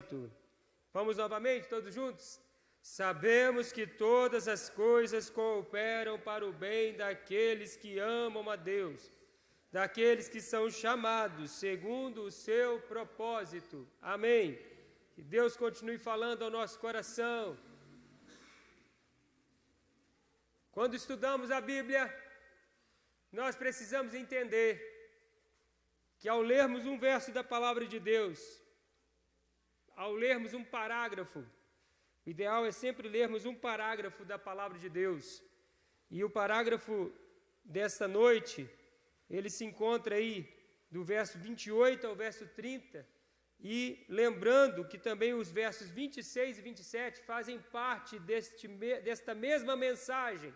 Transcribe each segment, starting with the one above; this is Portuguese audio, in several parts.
Santo. Vamos novamente, todos juntos? Sabemos que todas as coisas cooperam para o bem daqueles que amam a Deus, daqueles que são chamados segundo o seu propósito. Amém. Que Deus continue falando ao nosso coração. Quando estudamos a Bíblia, nós precisamos entender que ao lermos um verso da palavra de Deus, ao lermos um parágrafo, o ideal é sempre lermos um parágrafo da palavra de Deus. E o parágrafo desta noite, ele se encontra aí do verso 28 ao verso 30, e lembrando que também os versos 26 e 27 fazem parte desta mesma mensagem.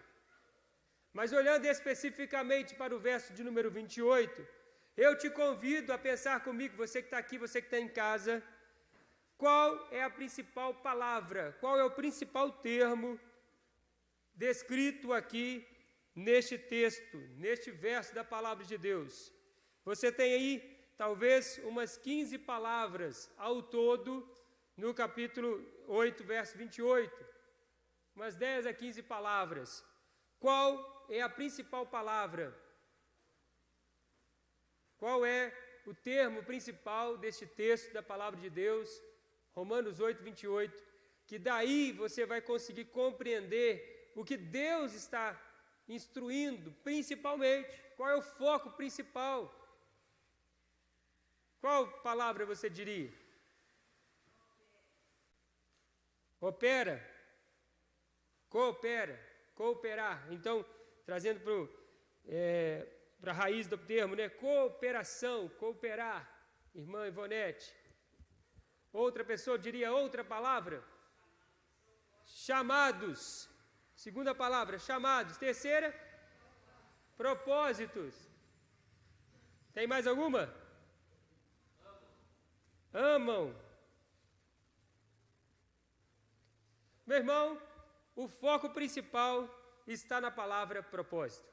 Mas olhando especificamente para o verso de número 28, eu te convido a pensar comigo, você que está aqui, você que está em casa, qual é a principal palavra, qual é o principal termo descrito aqui neste texto, neste verso da palavra de Deus. Você tem aí talvez umas 15 palavras ao todo no capítulo 8, verso 28, umas 10 a 15 palavras. Qual é a principal palavra? Qual é o termo principal deste texto da palavra de Deus? Romanos 8, 28, que daí você vai conseguir compreender o que Deus está instruindo, principalmente. Qual é o foco principal? Qual palavra você diria? Opera, coopera, cooperar. Então, trazendo para a raiz do termo, né? Cooperação, cooperar, irmã Ivonete. Outra pessoa diria outra palavra? Chamados. Segunda palavra, chamados. Terceira, propósitos. Tem mais alguma? Amam. Meu irmão, o foco principal está na palavra propósito.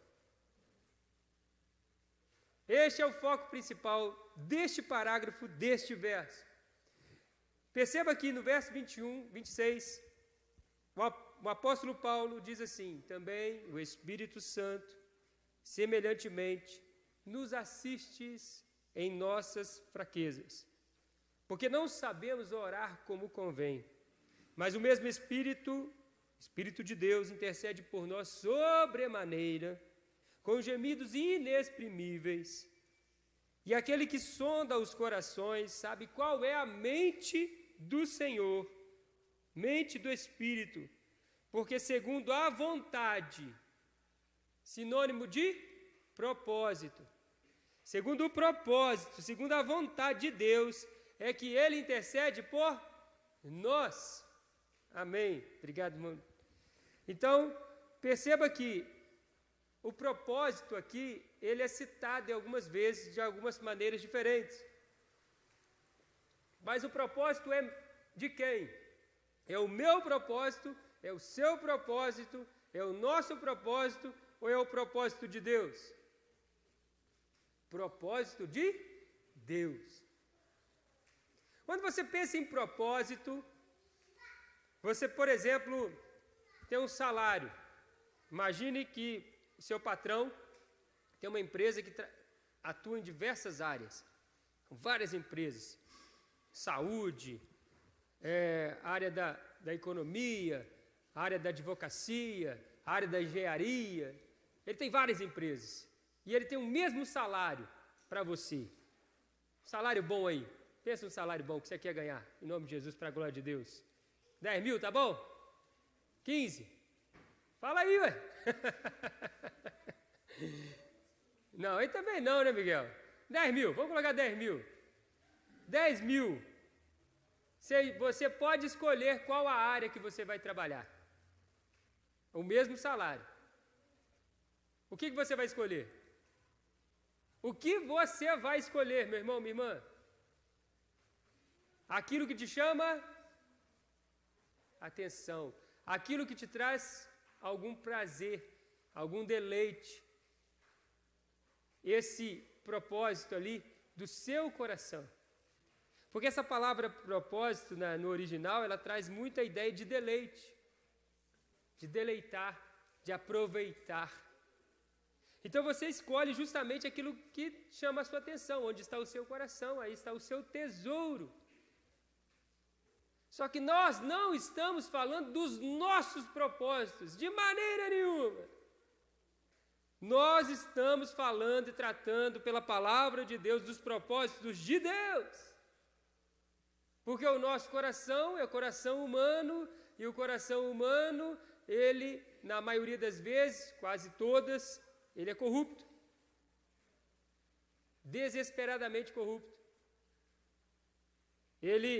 Este é o foco principal deste parágrafo, deste verso. Perceba que no verso 21, 26, o apóstolo Paulo diz assim: também o Espírito Santo, semelhantemente, nos assiste em nossas fraquezas, porque não sabemos orar como convém, mas o mesmo Espírito de Deus, intercede por nós sobremaneira, com gemidos inexprimíveis. E aquele que sonda os corações sabe qual é a mente do Senhor, mente do Espírito, porque segundo a vontade, sinônimo de propósito, segundo o propósito, segundo a vontade de Deus, é que Ele intercede por nós. Amém. Obrigado, irmão. Então, perceba que o propósito aqui, ele é citado algumas vezes, de algumas maneiras diferentes. Mas o propósito é de quem? É o meu propósito, é o seu propósito, é o nosso propósito ou é o propósito de Deus? Propósito de Deus. Quando você pensa em propósito, você, por exemplo, tem um salário. Imagine que o seu patrão tem uma empresa que atua em diversas áreas, várias empresas. Saúde, área da economia, área da advocacia, área da engenharia. Ele tem várias empresas. E ele tem o mesmo salário para você. Salário bom aí. Pensa no salário bom que você quer ganhar, em nome de Jesus, para a glória de Deus. 10 mil, tá bom? 15? Fala aí, ué. Não, aí também não, né, Miguel? 10 mil, vamos colocar 10 mil. 10 mil. Você pode escolher qual a área que você vai trabalhar. O mesmo salário. O que você vai escolher? O que você vai escolher, meu irmão, minha irmã? Aquilo que te chama atenção. Aquilo que te traz algum prazer, algum deleite. Esse propósito ali do seu coração. Porque essa palavra propósito, no original, ela traz muita ideia de deleite, de deleitar, de aproveitar. Então você escolhe justamente aquilo que chama a sua atenção, onde está o seu coração, aí está o seu tesouro. Só que nós não estamos falando dos nossos propósitos, de maneira nenhuma. Nós estamos falando e tratando pela palavra de Deus dos propósitos de Deus. Porque o nosso coração é o coração humano, e o coração humano, ele, na maioria das vezes, quase todas, ele é corrupto. Desesperadamente corrupto. Ele,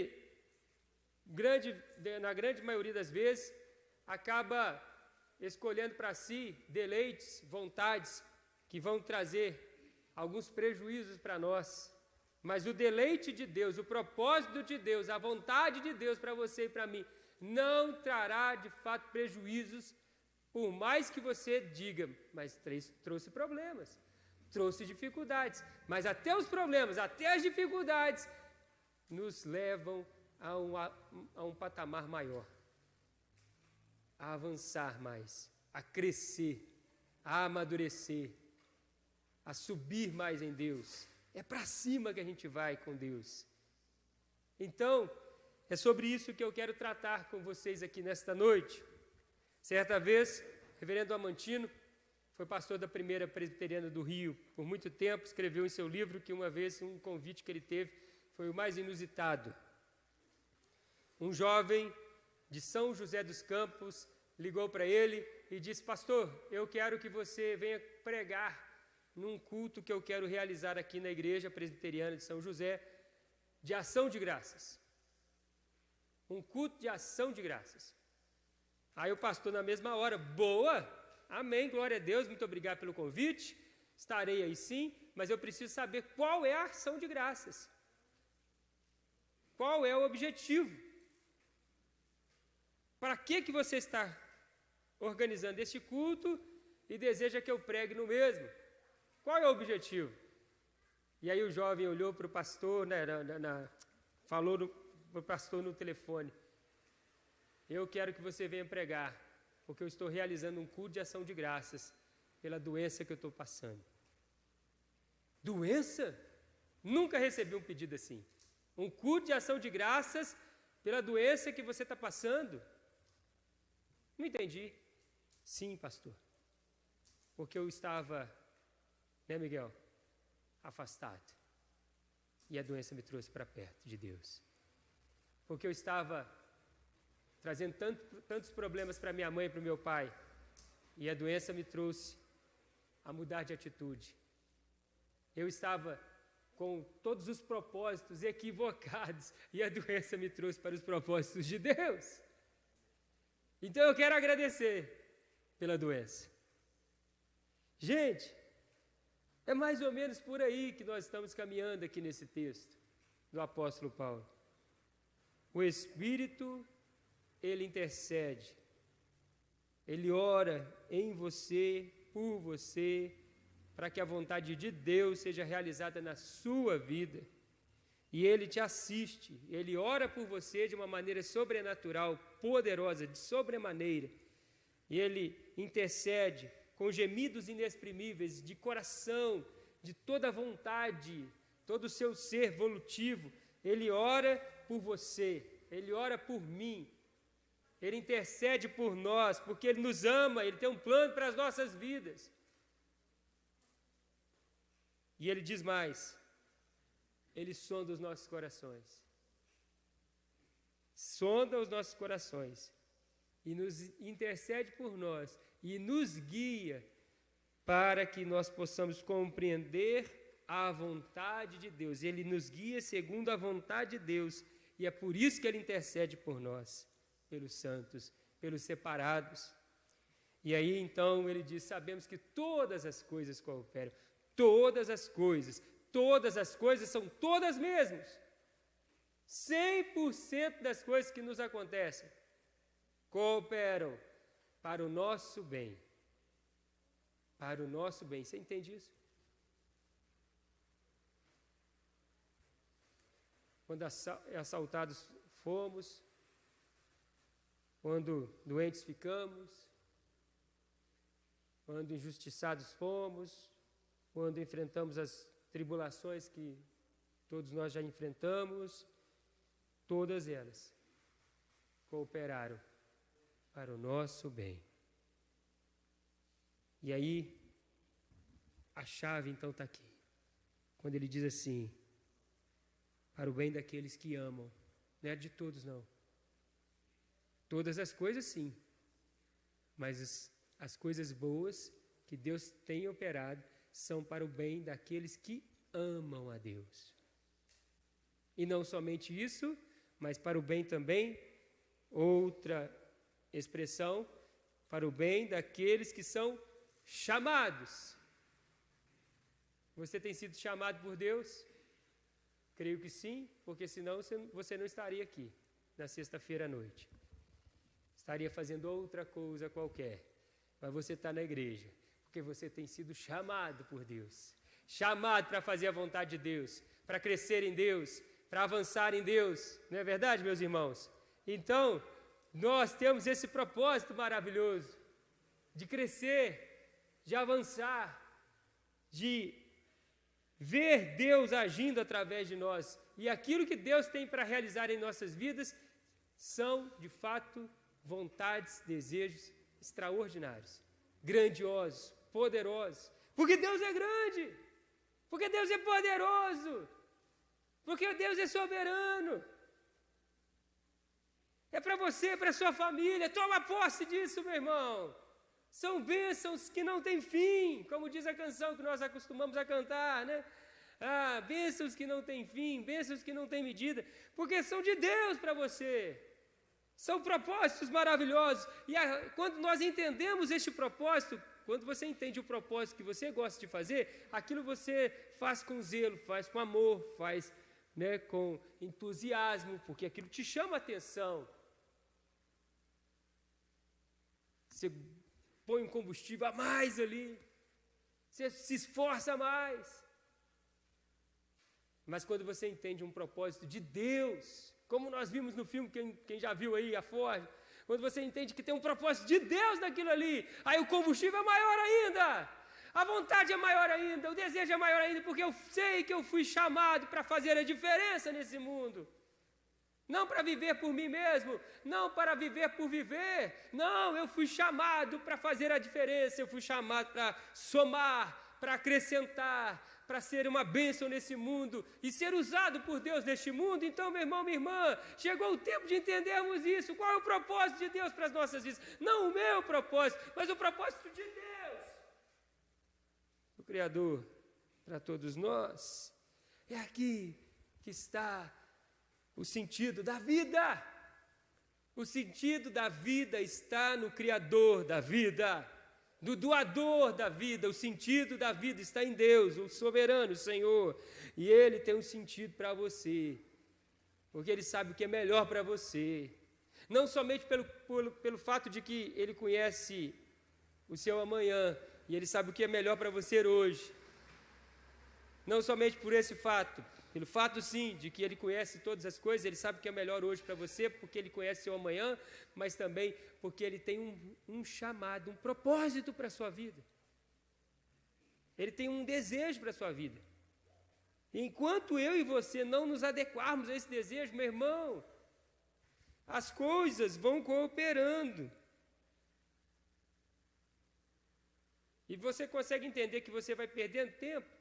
na grande maioria das vezes, acaba escolhendo para si deleites, vontades, que vão trazer alguns prejuízos para nós. Mas o deleite de Deus, o propósito de Deus, a vontade de Deus para você e para mim, não trará de fato prejuízos, por mais que você diga, mas trouxe problemas, trouxe dificuldades. Mas até os problemas, até as dificuldades, nos levam a um patamar maior, a avançar mais, a crescer, a amadurecer, a subir mais em Deus. É para cima que a gente vai com Deus. Então, é sobre isso que eu quero tratar com vocês aqui nesta noite. Certa vez, o reverendo Amantino foi pastor da primeira presbiteriana do Rio por muito tempo, escreveu em seu livro que uma vez um convite que ele teve foi o mais inusitado. Um jovem de São José dos Campos ligou para ele e disse: pastor, eu quero que você venha pregar num culto que eu quero realizar aqui na igreja presbiteriana de São José, de ação de graças. Um culto de ação de graças. Aí o pastor na mesma hora: boa, amém, glória a Deus, muito obrigado pelo convite, estarei aí sim, mas eu preciso saber qual é a ação de graças. Qual é o objetivo? Para que você está organizando este culto e deseja que eu pregue no mesmo? Qual é o objetivo? E aí o jovem olhou para o pastor, falou para o pastor no telefone: eu quero que você venha pregar, porque eu estou realizando um culto de ação de graças pela doença que eu estou passando. Doença? Nunca recebi um pedido assim. Um culto de ação de graças pela doença que você está passando? Não entendi. Sim, pastor. Porque eu estava, né, Miguel? Afastado. E a doença me trouxe para perto de Deus. Porque eu estava trazendo tantos problemas para minha mãe e para o meu pai. E a doença me trouxe a mudar de atitude. Eu estava com todos os propósitos equivocados e a doença me trouxe para os propósitos de Deus. Então eu quero agradecer pela doença. Gente, é mais ou menos por aí que nós estamos caminhando aqui nesse texto do apóstolo Paulo. O Espírito, ele intercede, ele ora em você, por você, para que a vontade de Deus seja realizada na sua vida. E ele te assiste, ele ora por você de uma maneira sobrenatural, poderosa, de sobremaneira. E ele intercede com gemidos inexprimíveis, de coração, de toda a vontade, todo o seu ser volutivo. Ele ora por você, ele ora por mim. Ele intercede por nós, porque ele nos ama, ele tem um plano para as nossas vidas. E ele diz mais: ele sonda os nossos corações. Sonda os nossos corações. E nos intercede por nós. E nos guia para que nós possamos compreender a vontade de Deus. Ele nos guia segundo a vontade de Deus. E é por isso que ele intercede por nós, pelos santos, pelos separados. E aí então ele diz: sabemos que todas as coisas cooperam. Todas as coisas são todas mesmas. 100% das coisas que nos acontecem cooperam para o nosso bem. Para o nosso bem. Você entende isso? quando assaltados fomos, quando doentes ficamos, quando injustiçados fomos, quando enfrentamos as tribulações que todos nós já enfrentamos, todas elas cooperaram para o nosso bem. E aí, a chave então está aqui, quando ele diz assim, para o bem daqueles que amam, não é de todos não. Todas as coisas sim, mas as coisas boas que Deus tem operado são para o bem daqueles que amam a Deus. E não somente isso, mas para o bem também, outra expressão, para o bem daqueles que são chamados. Você tem sido chamado por Deus? Creio que sim, porque senão você não estaria aqui na sexta-feira à noite. Estaria fazendo outra coisa qualquer. Mas você está na igreja, porque você tem sido chamado por Deus. Chamado para fazer a vontade de Deus, para crescer em Deus, para avançar em Deus. Não é verdade, meus irmãos? Então, nós temos esse propósito maravilhoso de crescer, de avançar, de ver Deus agindo através de nós. E aquilo que Deus tem para realizar em nossas vidas são, de fato, vontades, desejos extraordinários, grandiosos, poderosos. Porque Deus é grande, porque Deus é poderoso, porque Deus é soberano. É para você, para a sua família. Toma posse disso, meu irmão. São bênçãos que não têm fim, como diz a canção que nós acostumamos a cantar, né? Ah, bênçãos que não têm fim, bênçãos que não têm medida, porque são de Deus para você. São propósitos maravilhosos. E quando nós entendemos este propósito, quando você entende o propósito que você gosta de fazer, aquilo você faz com zelo, faz com amor, faz, né, com entusiasmo, porque aquilo te chama a atenção. Você põe um combustível a mais ali, você se esforça mais. Mas quando você entende um propósito de Deus, como nós vimos no filme, quem já viu aí, a Ford, quando você entende que tem um propósito de Deus naquilo ali, aí o combustível é maior ainda, a vontade é maior ainda, o desejo é maior ainda, porque eu sei que eu fui chamado para fazer a diferença nesse mundo. Não para viver por mim mesmo, não para viver por viver, não, eu fui chamado para fazer a diferença, eu fui chamado para somar, para acrescentar, para ser uma bênção nesse mundo e ser usado por Deus neste mundo. Então, meu irmão, minha irmã, chegou o tempo de entendermos isso. Qual é o propósito de Deus para as nossas vidas? Não o meu propósito, mas o propósito de Deus, o Criador, para todos nós. É aqui que está o sentido da vida. O sentido da vida está no Criador da vida, do doador da vida. O sentido da vida está em Deus, o soberano, o Senhor. E Ele tem um sentido para você, porque Ele sabe o que é melhor para você. Não somente pelo fato de que Ele conhece o seu amanhã, e Ele sabe o que é melhor para você hoje. Não somente por esse fato, pelo fato sim, de que Ele conhece todas as coisas, Ele sabe o que é melhor hoje para você, porque Ele conhece o seu amanhã, mas também porque Ele tem um chamado, um propósito para a sua vida. Ele tem um desejo para a sua vida. E enquanto eu e você não nos adequarmos a esse desejo, meu irmão, as coisas vão cooperando. E você consegue entender que você vai perdendo tempo?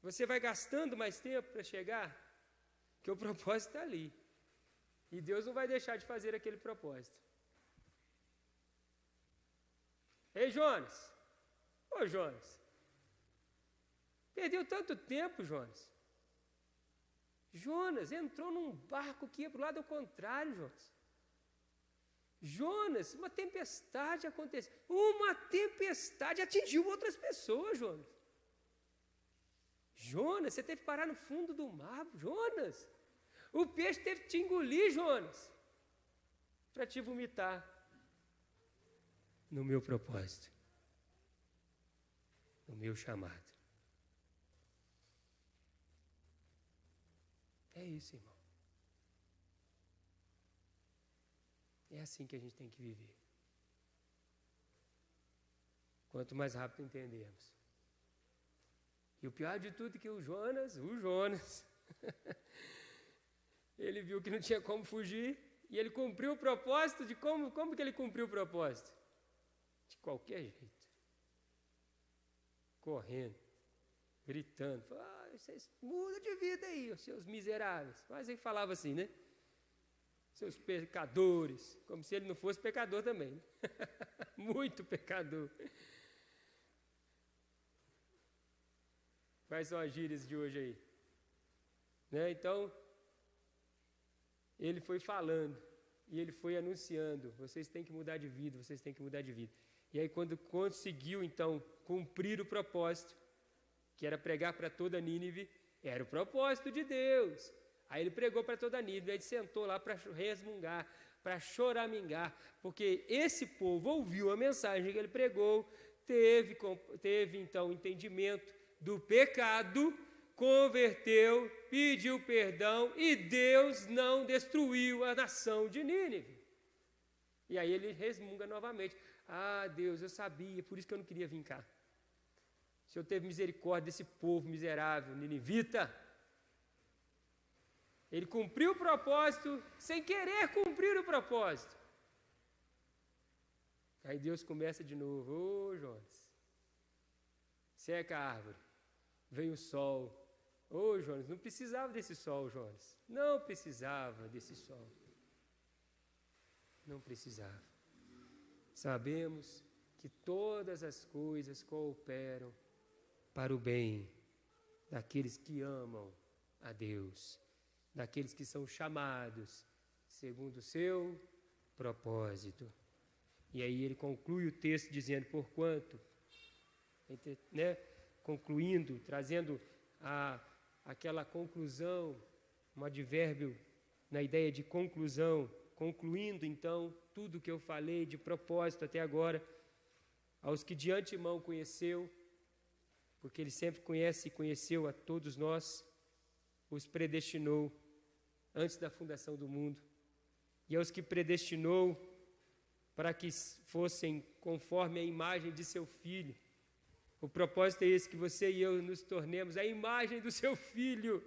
Você vai gastando mais tempo para chegar? Que o propósito está ali. E Deus não vai deixar de fazer aquele propósito. Ei, Jonas! Ô, Jonas! Perdeu tanto tempo, Jonas. Jonas entrou num barco que ia para o lado ao contrário, Jonas. Jonas, uma tempestade aconteceu. Uma tempestade atingiu outras pessoas, Jonas. Jonas, você teve que parar no fundo do mar, Jonas. O peixe teve que te engolir, Jonas, para te vomitar no meu propósito, no meu chamado. É isso, irmão. É assim que a gente tem que viver. Quanto mais rápido entendermos. E o pior de tudo é que o Jonas, ele viu que não tinha como fugir e ele cumpriu o propósito de como que ele cumpriu o propósito? De qualquer jeito. Correndo, gritando, vocês mudam de vida aí, os seus miseráveis. Mas ele falava assim, né? Seus pecadores, como se ele não fosse pecador também. Né? Muito pecador. Quais são as gírias de hoje aí? Né? Então, ele foi falando e ele foi anunciando, vocês têm que mudar de vida, vocês têm que mudar de vida. E aí quando conseguiu, então, cumprir o propósito, que era pregar para toda Nínive, era o propósito de Deus. Aí ele pregou para toda Nínive, aí ele sentou lá para resmungar, para choramingar, porque esse povo ouviu a mensagem que ele pregou, teve então entendimento do pecado, converteu, pediu perdão e Deus não destruiu a nação de Nínive. E aí ele resmunga novamente. Deus, eu sabia, por isso que eu não queria vir cá. O Senhor teve misericórdia desse povo miserável, ninivita. Ele cumpriu o propósito sem querer cumprir o propósito. Aí Deus começa de novo. Jonas, seca a árvore, vem o sol. Jonas, não precisava desse sol, Jonas. Não precisava desse sol. Não precisava. Sabemos que todas as coisas cooperam para o bem daqueles que amam a Deus, daqueles que são chamados segundo o seu propósito. E aí ele conclui o texto dizendo, porquanto, né, concluindo, trazendo aquela conclusão, um advérbio na ideia de conclusão, concluindo então tudo que eu falei de propósito até agora, aos que de antemão conheceu, porque ele sempre conhece e conheceu a todos nós, os predestinou antes da fundação do mundo, e aos que predestinou para que fossem conforme a imagem de seu Filho. O propósito é esse, que você e eu nos tornemos a imagem do seu Filho,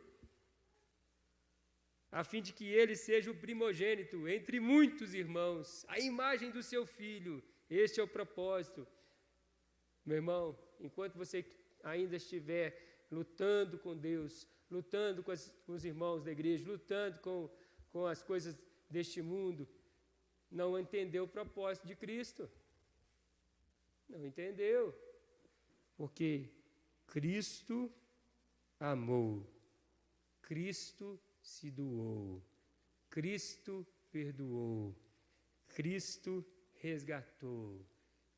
a fim de que ele seja o primogênito entre muitos irmãos, a imagem do seu Filho. Este é o propósito. Meu irmão, enquanto você ainda estiver lutando com Deus, lutando com os irmãos da igreja, lutando com as coisas deste mundo, não entendeu o propósito de Cristo. Não entendeu. Porque Cristo amou, Cristo se doou, Cristo perdoou, Cristo resgatou,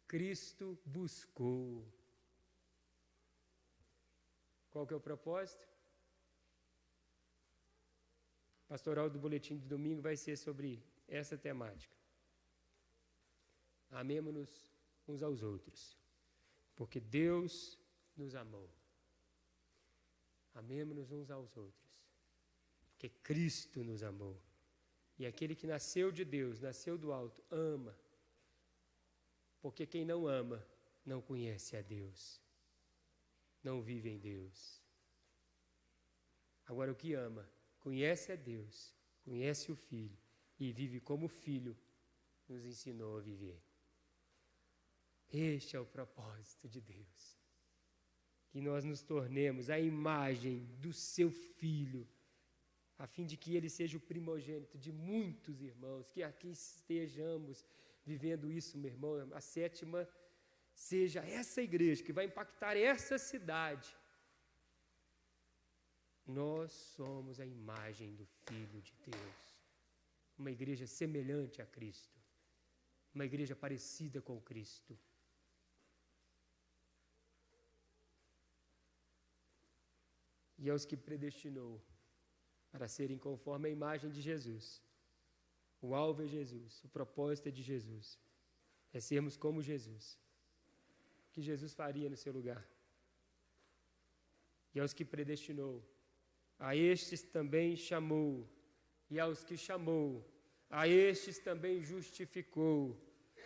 Cristo buscou. Qual que é o propósito? A pastoral do boletim de domingo vai ser sobre essa temática. Amemo-nos uns aos outros, porque Deus nos amou. Amemo-nos uns aos outros, porque Cristo nos amou. E aquele que nasceu de Deus, nasceu do alto, ama. Porque quem não ama, não conhece a Deus. Não vive em Deus. Agora o que ama, conhece a Deus, conhece o Filho e vive como o Filho nos ensinou a viver. Este é o propósito de Deus. Que nós nos tornemos a imagem do seu Filho, a fim de que ele seja o primogênito de muitos irmãos, que aqui estejamos vivendo isso, meu irmão. A sétima seja essa igreja que vai impactar essa cidade. Nós somos a imagem do Filho de Deus, uma igreja semelhante a Cristo, uma igreja parecida com Cristo. E aos que predestinou para serem conforme a imagem de Jesus. O alvo é Jesus, o propósito é de Jesus, é sermos como Jesus. O que Jesus faria no seu lugar? E aos que predestinou a estes também chamou, e aos que chamou, a estes também justificou,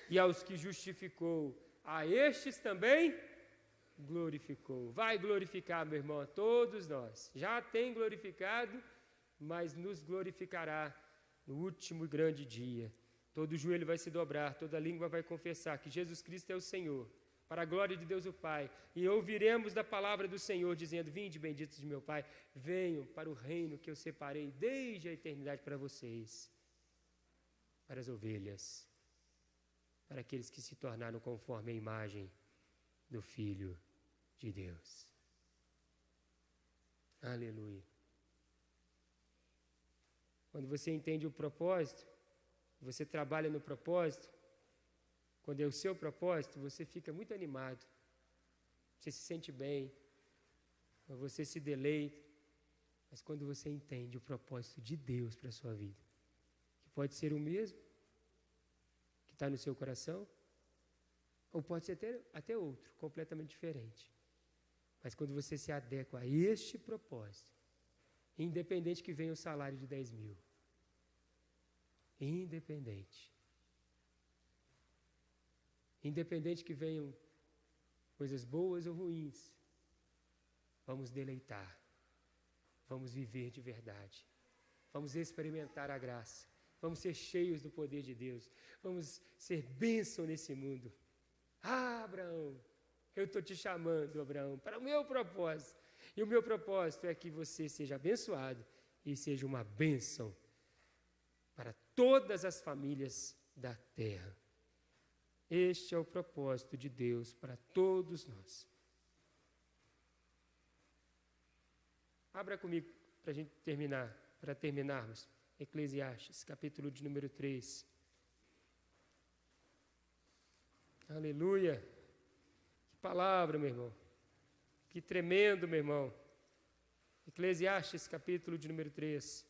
e aos que justificou, a estes também glorificou. Vai glorificar, meu irmão, a todos nós. Já tem glorificado, mas nos glorificará no último grande dia. Todo joelho vai se dobrar, toda língua vai confessar que Jesus Cristo é o Senhor, para a glória de Deus o Pai. E ouviremos da palavra do Senhor, dizendo: vinde, benditos de meu Pai, venham para o reino que eu separei desde a eternidade para vocês, para as ovelhas, para aqueles que se tornaram conforme a imagem do Filho de Deus. Aleluia. Quando você entende o propósito, você trabalha no propósito, quando é o seu propósito, você fica muito animado, você se sente bem, você se deleita, mas quando você entende o propósito de Deus para a sua vida, que pode ser o mesmo, que está no seu coração, ou pode ser até outro, completamente diferente. Mas quando você se adequa a este propósito, independente que venha o salário de 10 mil, independente que venham coisas boas ou ruins, vamos deleitar, vamos viver de verdade, vamos experimentar a graça, vamos ser cheios do poder de Deus, vamos ser bênção nesse mundo. Ah, Abraão, eu estou te chamando, Abraão, para o meu propósito, e o meu propósito é que você seja abençoado e seja uma bênção para todas as famílias da terra. Este é o propósito de Deus para todos nós. Abra comigo para a gente terminar, para terminarmos. Eclesiastes, capítulo de número 3. Aleluia! Que palavra, meu irmão. Que tremendo, meu irmão. Eclesiastes, capítulo de número 3.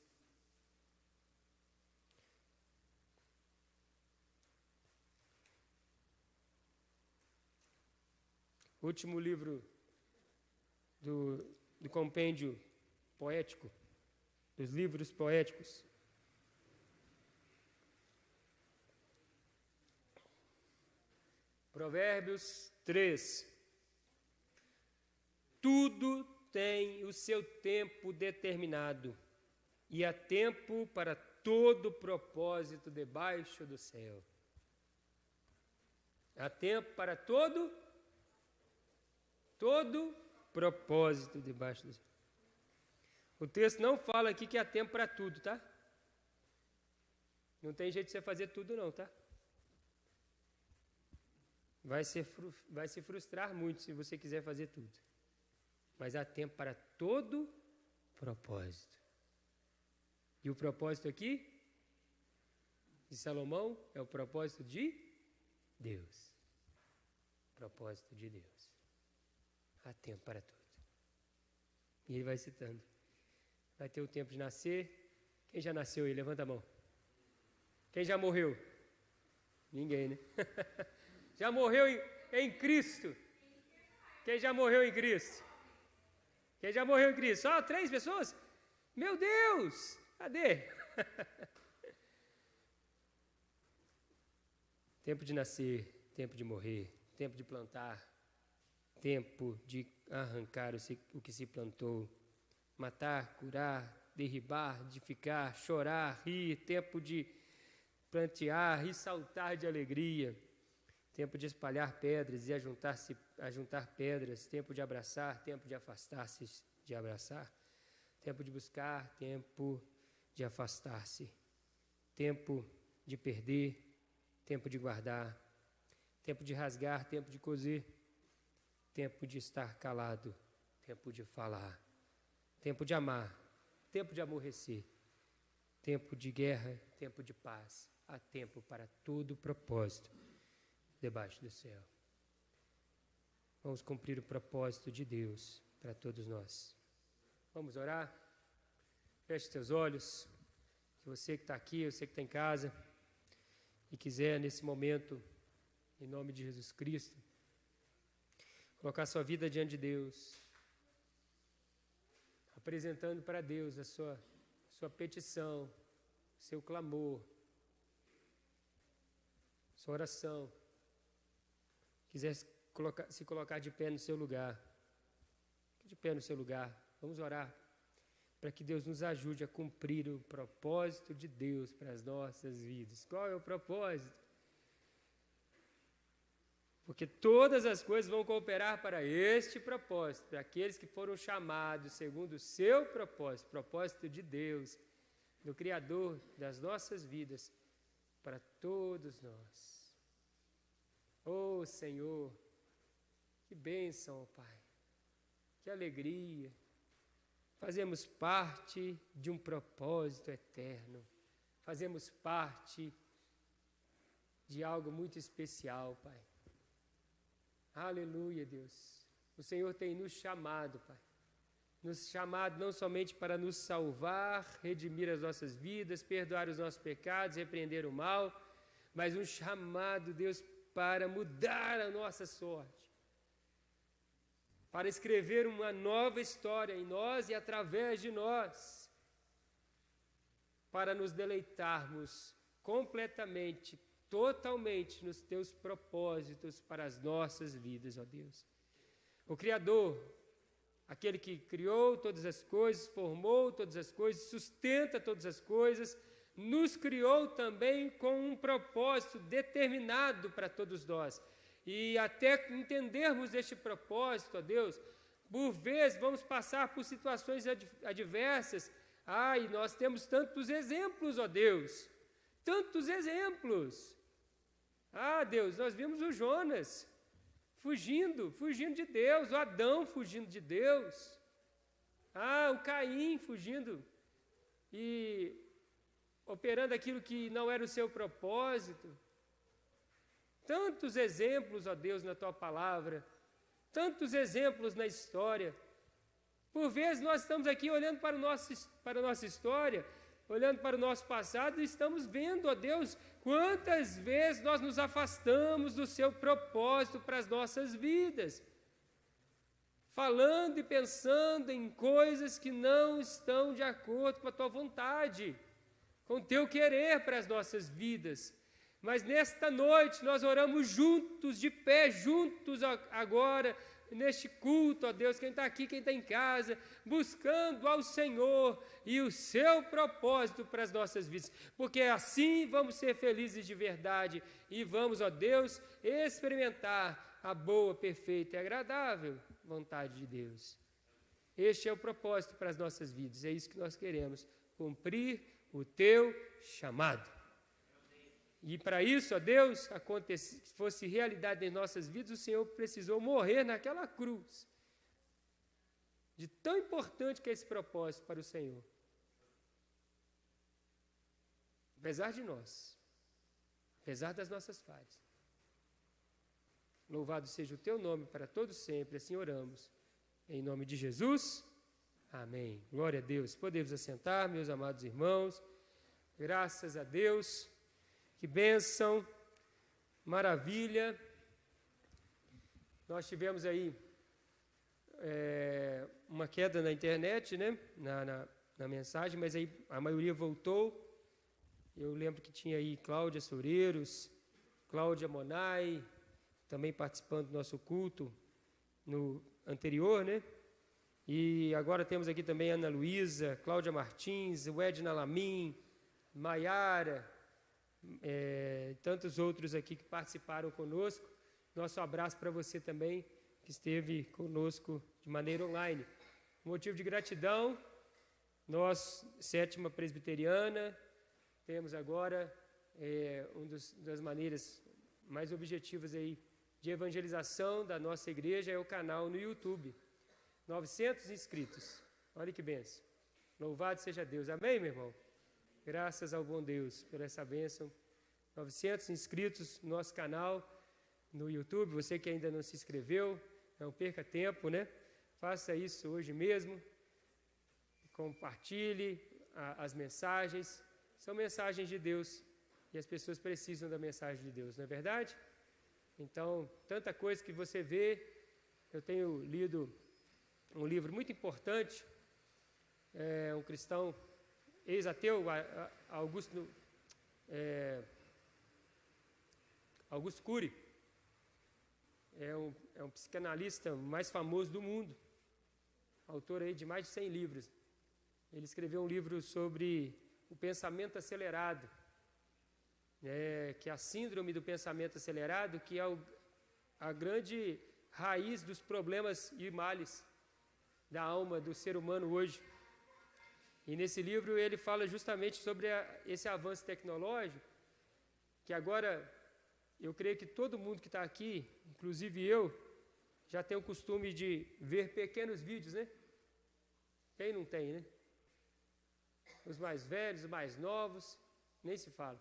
Último livro do compêndio poético, dos livros poéticos. Provérbios 3. Tudo tem o seu tempo determinado, e há tempo para todo propósito debaixo do céu. Há tempo para todo propósito debaixo do céu. O texto não fala aqui que há tempo para tudo, tá? Não tem jeito de você fazer tudo não, tá? Vai se frustrar muito se você quiser fazer tudo. Mas há tempo para todo propósito. E o propósito aqui, de Salomão, é o propósito de Deus. Propósito de Deus. Há tempo para tudo. E ele vai citando. Vai ter o tempo de nascer. Quem já nasceu aí? Levanta a mão. Quem já morreu? Ninguém, né? Já morreu em Cristo? Quem já morreu em Cristo? Quem já morreu em Cristo? Só 3 pessoas? Meu Deus! Cadê? Tempo de nascer, tempo de morrer, tempo de plantar, tempo de arrancar o que se plantou, matar, curar, derribar, edificar, chorar, rir, tempo de plantear e saltar de alegria, tempo de espalhar pedras e ajuntar pedras, tempo de abraçar, tempo de afastar-se de abraçar, tempo de buscar, tempo de afastar-se, tempo de perder, tempo de guardar, tempo de rasgar, tempo de coser, tempo de estar calado, tempo de falar, tempo de amar, tempo de aborrecer, tempo de guerra, tempo de paz. Há tempo para todo propósito debaixo do céu. Vamos cumprir o propósito de Deus para todos nós. Vamos orar? Feche seus olhos. Você que está aqui, você que está em casa e quiser nesse momento, em nome de Jesus Cristo, colocar sua vida diante de Deus, apresentando para Deus a sua petição, seu clamor, sua oração. Quiser se colocar de pé no seu lugar, de pé no seu lugar, vamos orar para que Deus nos ajude a cumprir o propósito de Deus para as nossas vidas. Qual é o propósito? Porque todas as coisas vão cooperar para este propósito, para aqueles que foram chamados segundo o seu propósito, propósito de Deus, do Criador das nossas vidas, para todos nós. Oh Senhor, que bênção, oh Pai, que alegria. Fazemos parte de um propósito eterno, fazemos parte de algo muito especial, Pai. Aleluia, Deus. O Senhor tem nos chamado, Pai. Nos chamado não somente para nos salvar, redimir as nossas vidas, perdoar os nossos pecados, repreender o mal, mas um chamado, Deus, para mudar a nossa sorte, para escrever uma nova história em nós e através de nós, para nos deleitarmos completamente, totalmente nos teus propósitos para as nossas vidas, ó Deus. O Criador, aquele que criou todas as coisas, formou todas as coisas, sustenta todas as coisas, nos criou também com um propósito determinado para todos nós. E até entendermos este propósito, ó Deus, por vezes vamos passar por situações adversas. E nós temos tantos exemplos, ó Deus, tantos exemplos. Deus, nós vimos o Jonas fugindo de Deus, o Adão fugindo de Deus, o Caim fugindo e operando aquilo que não era o seu propósito. Tantos exemplos, ó Deus, na Tua Palavra, tantos exemplos na história. Por vezes nós estamos aqui olhando para a nossa história, olhando para o nosso passado e estamos vendo, ó Deus, quantas vezes nós nos afastamos do Seu propósito para as nossas vidas, falando e pensando em coisas que não estão de acordo com a Tua vontade, com o Teu querer para as nossas vidas. Mas nesta noite nós oramos juntos, de pé, juntos agora, neste culto, ó Deus, quem está aqui, quem está em casa, buscando ao Senhor e o seu propósito para as nossas vidas, porque assim vamos ser felizes de verdade e vamos, ó Deus, experimentar a boa, perfeita e agradável vontade de Deus. Este é o propósito para as nossas vidas, é isso que nós queremos, cumprir o teu chamado. E para isso, ó Deus, fosse realidade em nossas vidas, o Senhor precisou morrer naquela cruz. De tão importante que é esse propósito para o Senhor. Apesar de nós, apesar das nossas falhas. Louvado seja o Teu nome para todos sempre, assim oramos. Em nome de Jesus, amém. Glória a Deus. Podemos assentar, meus amados irmãos. Graças a Deus. Que bênção, maravilha. Nós tivemos aí uma queda na internet, né? na mensagem, mas aí a maioria voltou. Eu lembro que tinha aí Cláudia Soureiros, Cláudia Monai, também participando do nosso culto no anterior, né? E agora temos aqui também Ana Luísa, Cláudia Martins, Edna Lamin, Maiara, tantos outros aqui que participaram conosco. Nosso abraço para você também, que esteve conosco de maneira online. Motivo de gratidão, nós, Sétima Presbiteriana, temos agora das maneiras mais objetivas aí de evangelização da nossa igreja é o canal no YouTube. 900 inscritos. Olha que bênção. Louvado seja Deus. Amém, meu irmão? Graças ao bom Deus por essa bênção. 900 inscritos no nosso canal no YouTube. Você que ainda não se inscreveu, não perca tempo, né? Faça isso hoje mesmo. Compartilhe as mensagens. São mensagens de Deus e as pessoas precisam da mensagem de Deus, não é verdade? Então, tanta coisa que você vê. Eu tenho lido um livro muito importante um cristão ex-ateu, Augusto Cury, é um psicanalista mais famoso do mundo, autor aí de mais de 100 livros. Ele escreveu um livro sobre o pensamento acelerado, que é a síndrome do pensamento acelerado, que é a grande raiz dos problemas e males da alma do ser humano hoje. E nesse livro ele fala justamente sobre esse avanço tecnológico, que agora eu creio que todo mundo que está aqui, inclusive eu, já tem o costume de ver pequenos vídeos, né? Quem não tem, né? Os mais velhos, os mais novos, nem se fala.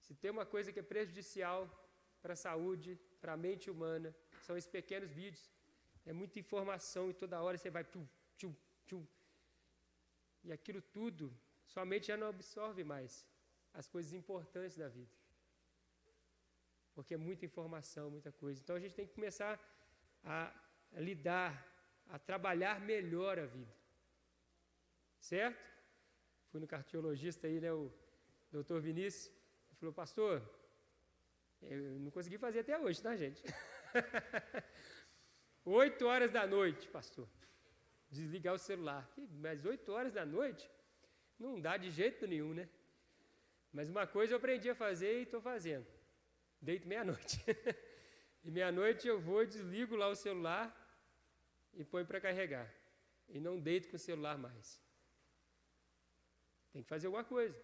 Se tem uma coisa que é prejudicial para a saúde, para a mente humana, são esses pequenos vídeos. É muita informação e toda hora você vai tchum, tchum, tchum. E aquilo tudo, sua mente já não absorve mais as coisas importantes da vida. Porque é muita informação, muita coisa. Então a gente tem que começar a lidar, a trabalhar melhor a vida. Certo? Fui no cardiologista aí, né, o doutor Vinícius, ele falou, pastor, eu não consegui fazer até hoje, tá, gente? 8 horas da noite, pastor, desligar o celular. Mas 8 horas da noite não dá de jeito nenhum, né? Mas uma coisa eu aprendi a fazer e estou fazendo. Deito meia-noite. E meia-noite eu vou, desligo lá o celular e ponho para carregar. E não deito com o celular mais. Tem que fazer alguma coisa.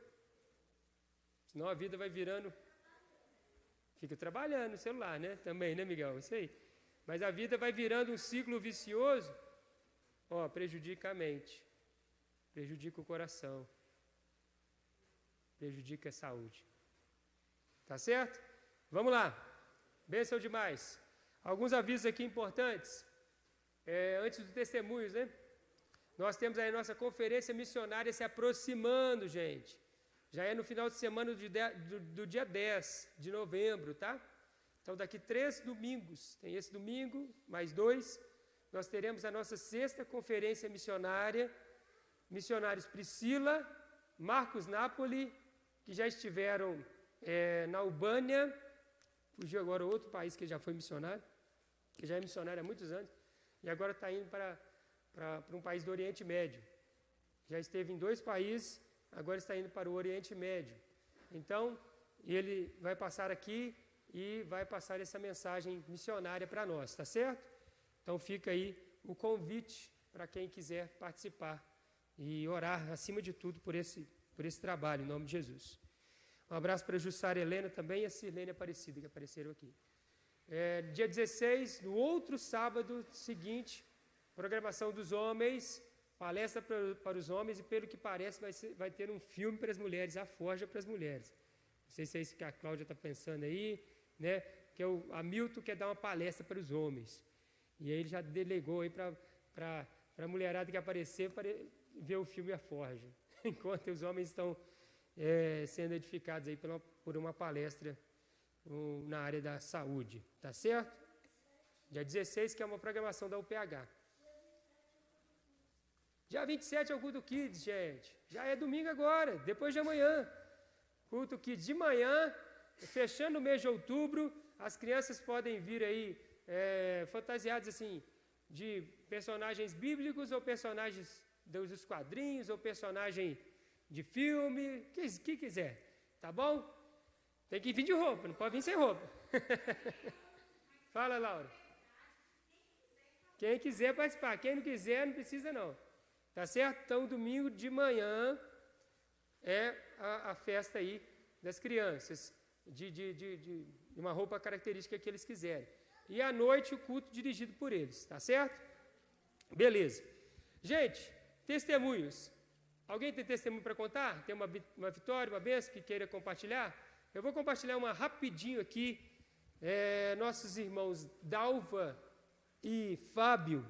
Senão a vida vai virando... Fica trabalhando no celular, né? Também, né, Miguel? Isso aí. Mas a vida vai virando um ciclo vicioso. Prejudica a mente. Prejudica o coração. Prejudica a saúde. Tá certo? Vamos lá. Bênção demais. Alguns avisos aqui importantes. Antes dos testemunhos, né? Nós temos aí a nossa conferência missionária se aproximando, gente. Já é no final de semana do dia 10 de novembro, tá? Então, daqui 3 domingos, tem esse domingo, mais 2, nós teremos a nossa 6ª conferência missionária. Missionários Priscila, Marcos Napoli, que já estiveram na Albânia, fugiu agora outro país que já foi missionário, que já é missionário há muitos anos, e agora está indo para um país do Oriente Médio. Já esteve em 2 países, agora está indo para o Oriente Médio. Então, ele vai passar aqui e vai passar essa mensagem missionária para nós, tá certo? Então fica aí o convite para quem quiser participar e orar, acima de tudo, por esse trabalho, em nome de Jesus. Um abraço para a Jussara Helena também e a Sirlene Aparecida, que apareceram aqui. Dia 16, no outro sábado seguinte, programação dos homens, palestra para os homens e, pelo que parece, vai ter um filme para as mulheres, A Forja para as Mulheres. Não sei se é isso que a Cláudia está pensando aí, né? Que o Hamilton quer dar uma palestra para os homens. E aí ele já delegou aí para a mulherada que aparecer para ver o filme A Forja. Enquanto os homens estão sendo edificados aí por uma palestra na área da saúde. Tá certo? Dia 16, que é uma programação da UPH. Dia 27 é o Culto Kids, gente. Já é domingo agora, depois de amanhã. Culto Kids de manhã, fechando o mês de outubro, as crianças podem vir aí fantasiadas assim, de personagens bíblicos ou personagens dos quadrinhos ou personagem de filme, que quiser, tá bom? Tem que vir de roupa, não pode vir sem roupa. Fala, Laura. Quem quiser participar, quem não quiser não precisa não. Tá certo? Então, domingo de manhã é a festa aí das crianças, de uma roupa característica que eles quiserem. E à noite o culto dirigido por eles, tá certo? Beleza. Gente, testemunhos. Alguém tem testemunho para contar? Tem uma vitória, uma bênção que queira compartilhar? Eu vou compartilhar uma rapidinho aqui. Nossos irmãos Dalva e Fábio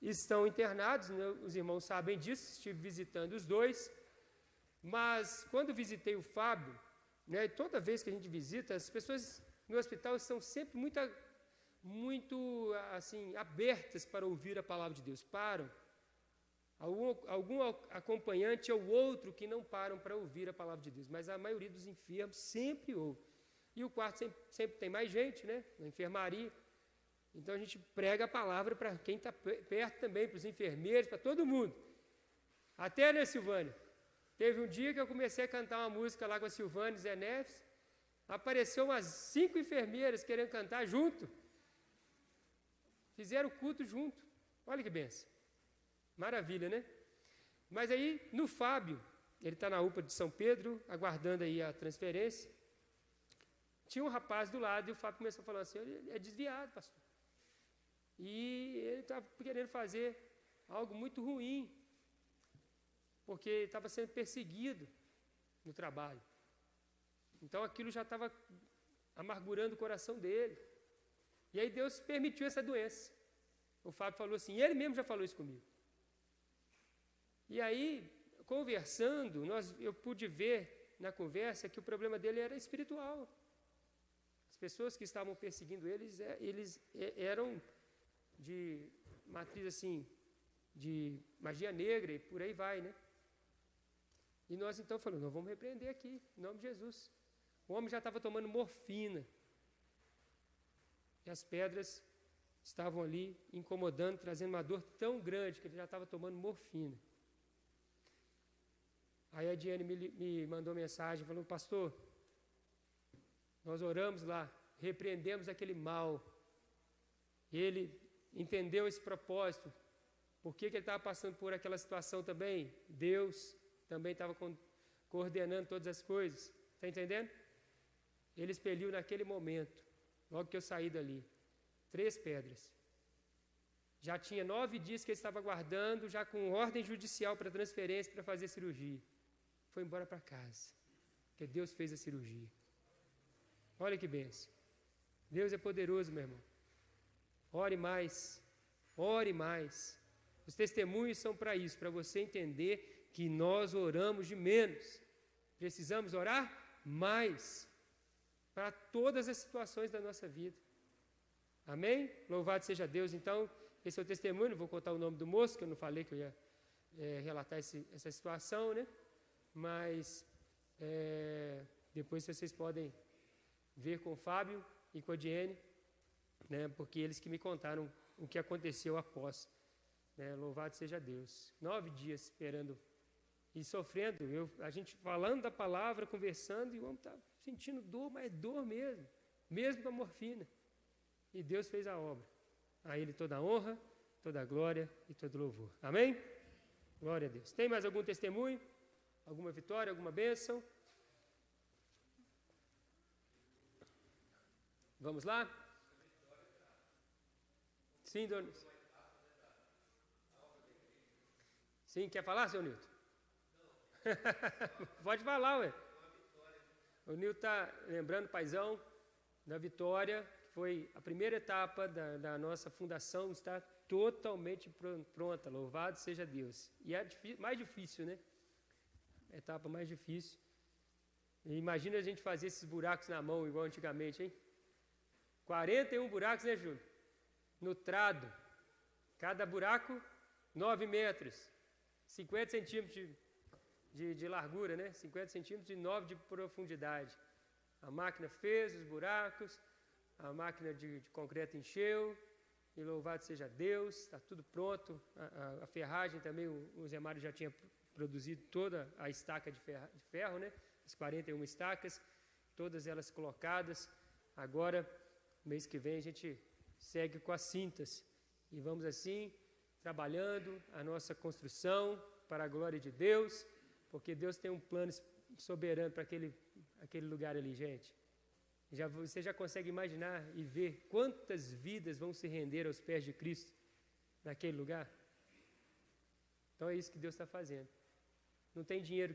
estão internados, né? Os irmãos sabem disso, estive visitando os dois, mas quando visitei o Fábio, né, toda vez que a gente visita, as pessoas no hospital estão sempre muito assim, abertas para ouvir a palavra de Deus, param, algum acompanhante ou outro que não param para ouvir a palavra de Deus, mas a maioria dos enfermos sempre ouve. E o quarto sempre tem mais gente, né? Na enfermaria. Então a gente prega a palavra para quem está perto também, para os enfermeiros, para todo mundo. Até, né, Silvânia? Teve um dia que eu comecei a cantar uma música lá com a Silvânia e Zé Neves, apareceu umas 5 enfermeiras querendo cantar junto. Fizeram o culto junto. Olha que benção. Maravilha, né? Mas aí, no Fábio, ele está na UPA de São Pedro, aguardando aí a transferência. Tinha um rapaz do lado e o Fábio começou a falar assim, ele é desviado, pastor. E ele estava querendo fazer algo muito ruim, porque ele estava sendo perseguido no trabalho. Então aquilo já estava amargurando o coração dele. E aí Deus permitiu essa doença. O Fábio falou assim, ele mesmo já falou isso comigo. E aí, conversando, eu pude ver na conversa que o problema dele era espiritual. As pessoas que estavam perseguindo eles eram de matriz assim, de magia negra e por aí vai, né? E nós então falamos, nós vamos repreender aqui, em nome de Jesus. O homem já estava tomando morfina. E as pedras estavam ali incomodando, trazendo uma dor tão grande que ele já estava tomando morfina. Aí a Diane me mandou mensagem falando, pastor, nós oramos lá, repreendemos aquele mal. Ele entendeu esse propósito. Por que ele estava passando por aquela situação também? Deus também estava coordenando todas as coisas. Está entendendo? Ele expeliu naquele momento, logo que eu saí dali, 3 pedras. Já tinha 9 dias que ele estava aguardando, já com ordem judicial para transferência, para fazer cirurgia. Foi embora para casa, porque Deus fez a cirurgia. Olha que bênção. Deus é poderoso, meu irmão. Ore mais, ore mais. Os testemunhos são para isso, para você entender que nós oramos de menos. Precisamos orar mais para todas as situações da nossa vida. Amém? Louvado seja Deus. Então, esse é o testemunho. Não vou contar o nome do moço, que eu não falei que eu ia relatar essa situação, né? Mas depois vocês podem ver com o Fábio e com a Diene, né? Porque eles que me contaram o que aconteceu após. Né? Louvado seja Deus. 9 dias esperando e sofrendo. A gente falando da palavra, conversando, e o homem está sentindo dor, mas dor mesmo. Mesmo com a morfina. E Deus fez a obra. A Ele toda a honra, toda a glória e todo louvor. Amém? Glória a Deus. Tem mais algum testemunho? Alguma vitória, alguma bênção? Vamos lá? Sim, dona. Sim, quer falar, seu Nilton? Pode falar, ué. O Nilton está lembrando, paizão, da vitória, que foi a primeira etapa da nossa fundação, está totalmente pronta. Louvado seja Deus. E é mais difícil, né? A etapa mais difícil. E imagina a gente fazer esses buracos na mão, igual antigamente, hein? 41 buracos, né, Júlio? No trado. Cada buraco, 9 metros. 50 centímetros de largura, né? 50 centímetros e 9 de profundidade. A máquina fez os buracos, a máquina de concreto encheu, e louvado seja Deus, está tudo pronto. A ferragem também, o Zé Mário já tinha produzido toda a estaca de ferro, né? As 41 estacas, todas elas colocadas. Agora, mês que vem, a gente segue com as cintas. E vamos assim, trabalhando a nossa construção para a glória de Deus, porque Deus tem um plano soberano para aquele lugar ali, gente. Você já consegue imaginar e ver quantas vidas vão se render aos pés de Cristo naquele lugar? Então é isso que Deus está fazendo. Não tem dinheiro